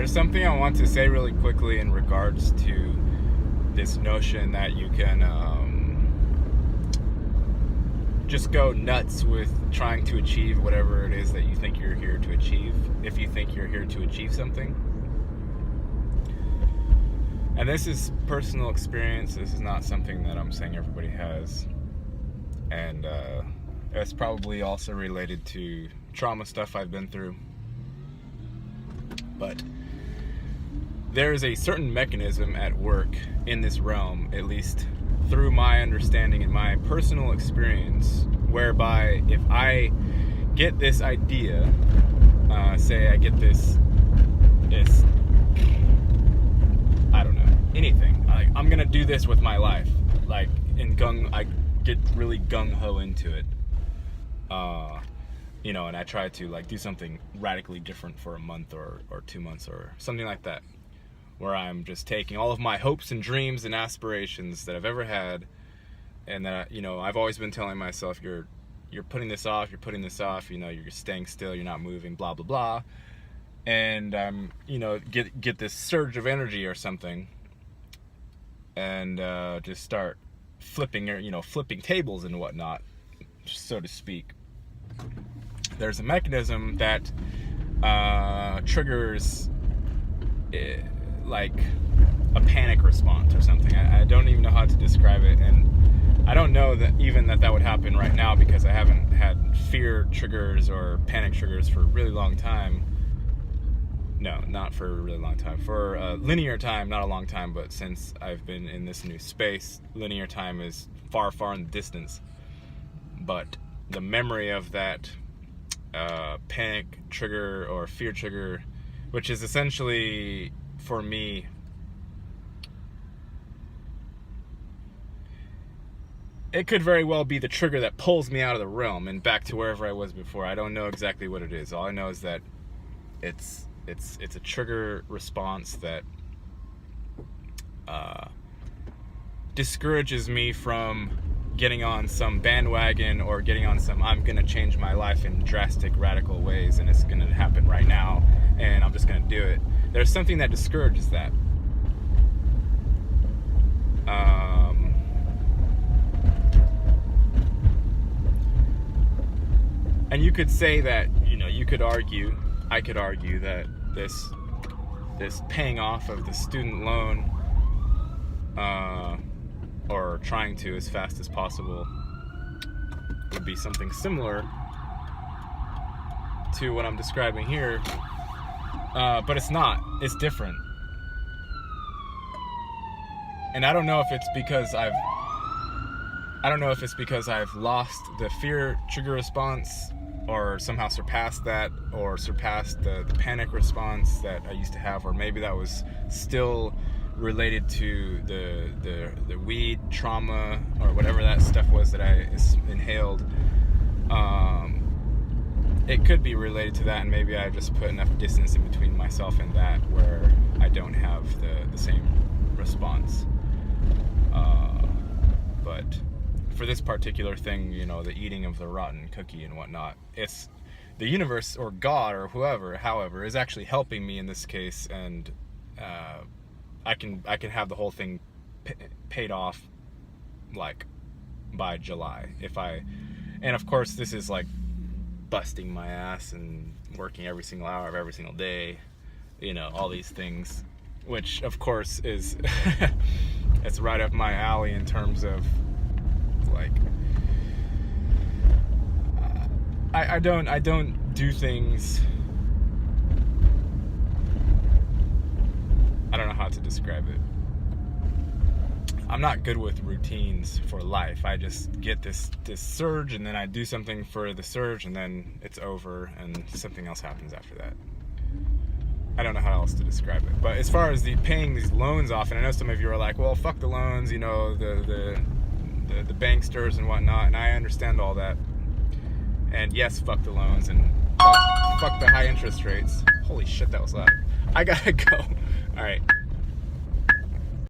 there's something I want to say really quickly in regards to this notion that you can just go nuts with trying to achieve whatever it is that you think you're here to achieve, if you think you're here to achieve something. And this is personal experience. This is not something that I'm saying everybody has. And it's probably also related to trauma stuff I've been through. But there is a certain mechanism at work in this realm, at least through my understanding and my personal experience, whereby if I get this idea, say I get this, I don't know, anything. I'm gonna do this with my life. I get really gung-ho into it. And I try to do something radically different for a month or 2 months or something like that, where I'm just taking all of my hopes and dreams and aspirations that I've ever had, and that I've always been telling myself, you're putting this off, you're just staying still, you're not moving, blah blah blah, and get this surge of energy or something, and just start flipping tables and whatnot, so to speak. There's a mechanism that triggers like a panic response or something. I don't even know how to describe it, and I don't know that would happen right now, because I haven't had fear triggers or panic triggers for a really long time. No, not for a really long time. For a linear time, not a long time, but since I've been in this new space, linear time is far, far in the distance. But the memory of that panic trigger or fear trigger, which is essentially, for me, it could very well be the trigger that pulls me out of the realm and back to wherever I was before. I don't know exactly what it is. All I know is that it's a trigger response that discourages me from getting on some bandwagon or getting on some I'm gonna change my life in drastic, radical ways, and it's gonna happen right now, and I'm just gonna do it. There's something that discourages that. And you could say that, I could argue that this paying off of the student loan, or trying to as fast as possible, would be something similar to what I'm describing here, but it's not. It's different. And I don't know if it's because I've lost the fear trigger response, or somehow surpassed that, or surpassed the panic response that I used to have, or maybe that was still related to the weed trauma or whatever that stuff was that I inhaled. It could be related to that, and maybe I just put enough distance in between myself and that where I don't have the same response. But for this particular thing, the eating of the rotten cookie and whatnot, it's the universe or God or however is actually helping me in this case, and I can have the whole thing paid off by July and of course this is busting my ass and working every single hour of every single day, all these things, which of course is it's right up my alley in terms of I don't do things, I don't know how to describe it. I'm not good with routines for life. I just get this surge, and then I do something for the surge, and then it's over, and something else happens after that. I don't know how else to describe it. But as far as paying these loans off, and I know some of you are like, well, fuck the loans, the banksters and whatnot, and I understand all that. And yes, fuck the loans, and fuck the high interest rates. Holy shit, that was loud. I gotta go. All right.